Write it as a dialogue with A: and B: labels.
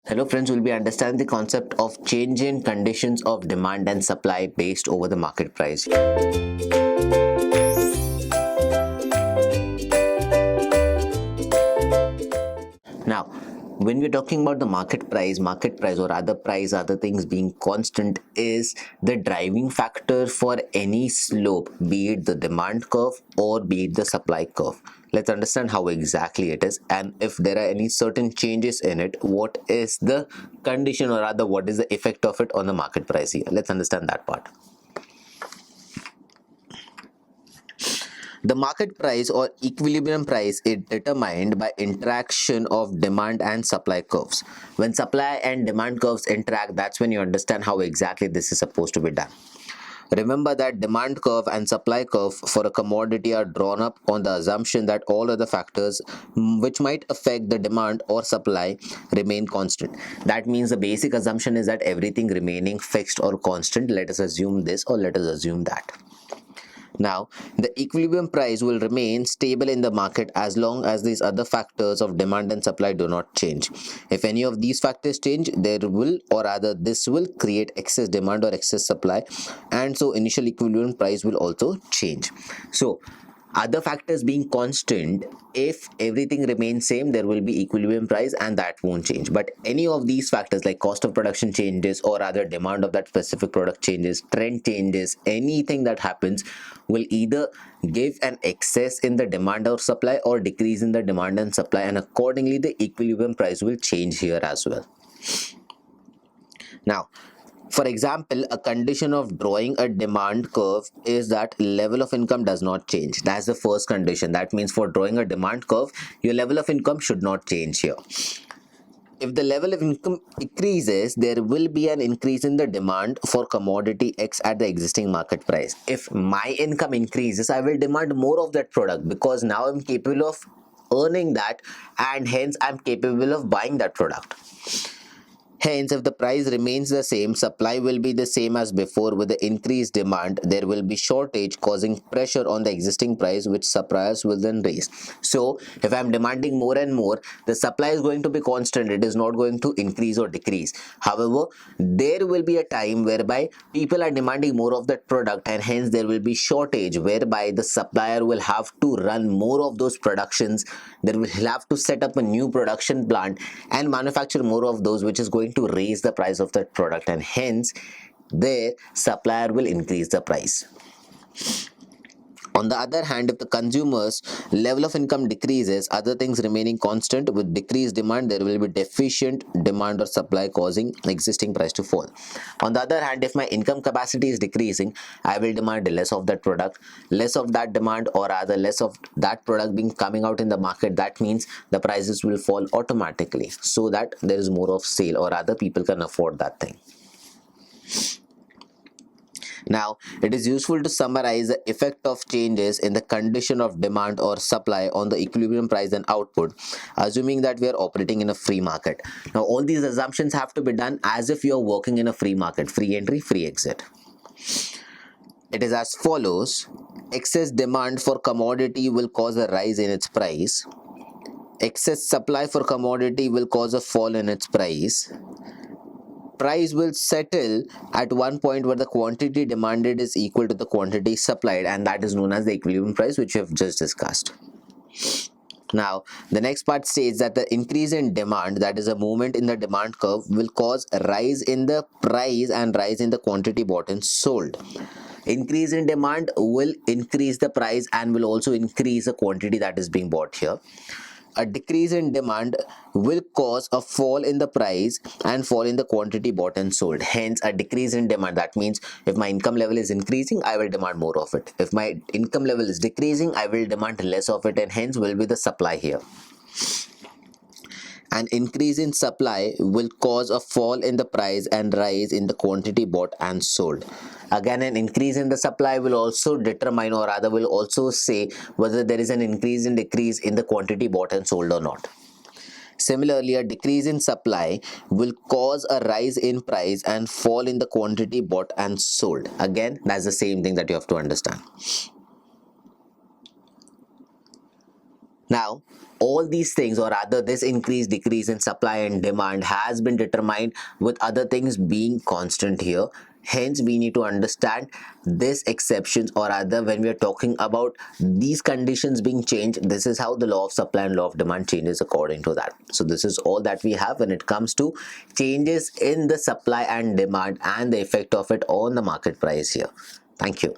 A: Hello friends, we'll be understanding the concept of change in conditions of demand and supply based over the market price. Now, when we're talking about the market price or other price, other things being constant is the driving factor for any slope, be it the demand curve or be it the supply curve. Let's understand how exactly it is, and if there are any certain changes in it, what is the condition or rather what is the effect of it on the market price here. Let's understand that part. The market price or equilibrium price is determined by interaction of demand and supply curves. When supply and demand curves interact, that's when you understand how exactly this is supposed to be done. Remember that demand curve and supply curve for a commodity are drawn up on the assumption that all other factors which might affect the demand or supply remain constant. That means the basic assumption is that everything remaining fixed or constant. Let us assume this or let us assume that. Now, the equilibrium price will remain stable in the market as long as these other factors of demand and supply do not change. If any of these factors change, there will or rather this will create excess demand or excess supply, and so initial equilibrium price will also change. So other factors being constant, if everything remains same, there will be equilibrium price and that won't change. But any of these factors like cost of production changes or other demand of that specific product changes, trend changes, anything that happens will either give an excess in the demand or supply or decrease in the demand and supply, and accordingly the equilibrium price will change here as well. Now, for example, a condition of drawing a demand curve is that level of income does not change. That's the first condition. That means for drawing a demand curve, your level of income should not change here. If the level of income increases, there will be an increase in the demand for commodity X at the existing market price. If my income increases, I will demand more of that product because now I'm capable of earning that, and hence I'm capable of buying that product. Hence, if the price remains the same, supply will be the same as before. With the increased demand, there will be shortage causing pressure on the existing price, which suppliers will then raise. So, if I'm demanding more and more, the supply is going to be constant. It is not going to increase or decrease. However, there will be a time whereby people are demanding more of that product, and hence there will be shortage whereby the supplier will have to run more of those productions. They will have to set up a new production plant and manufacture more of those, which is going to raise the price of that product, and hence the supplier will increase the price. On the other hand, if the consumer's level of income decreases, other things remaining constant, with decreased demand, there will be deficient demand or supply causing existing price to fall. On the other hand, if my income capacity is decreasing, I will demand less of that product, less of that demand, or rather less of that product being coming out in the market. That means the prices will fall automatically so that there is more of sale or other people can afford that thing. Now, it is useful to summarize the effect of changes in the condition of demand or supply on the equilibrium price and output, assuming that we are operating in a free market. Now, all these assumptions have to be done as if you are working in a free market, free entry, free exit. It is as follows: excess demand for commodity will cause a rise in its price. Excess supply for commodity will cause a fall in its price. Price will settle at one point where the quantity demanded is equal to the quantity supplied, and that is known as the equilibrium price, which we have just discussed. Now, the next part states that the increase in demand, that is a movement in the demand curve, will cause a rise in the price and rise in the quantity bought and sold. Increase in demand will increase the price and will also increase the quantity that is being bought here. A decrease in demand will cause a fall in the price and fall in the quantity bought and sold. Hence, a decrease in demand. That means if my income level is increasing, I will demand more of it. If my income level is decreasing, I will demand less of it, and hence will be the supply here. An increase in supply will cause a fall in the price and rise in the quantity bought and sold. Again, an increase in the supply will also determine, or rather will also say whether there is an increase and decrease in the quantity bought and sold or not. Similarly, a decrease in supply will cause a rise in price and fall in the quantity bought and sold. Again, that's the same thing that you have to understand. Now, all these things, or rather this increase decrease in supply and demand, has been determined with other things being constant here. Hence we need to understand this exceptions, or rather when we are talking about these conditions being changed, this is how the law of supply and law of demand changes according to that. So this is all that we have when it comes to changes in the supply and demand and the effect of it on the market price here. Thank you.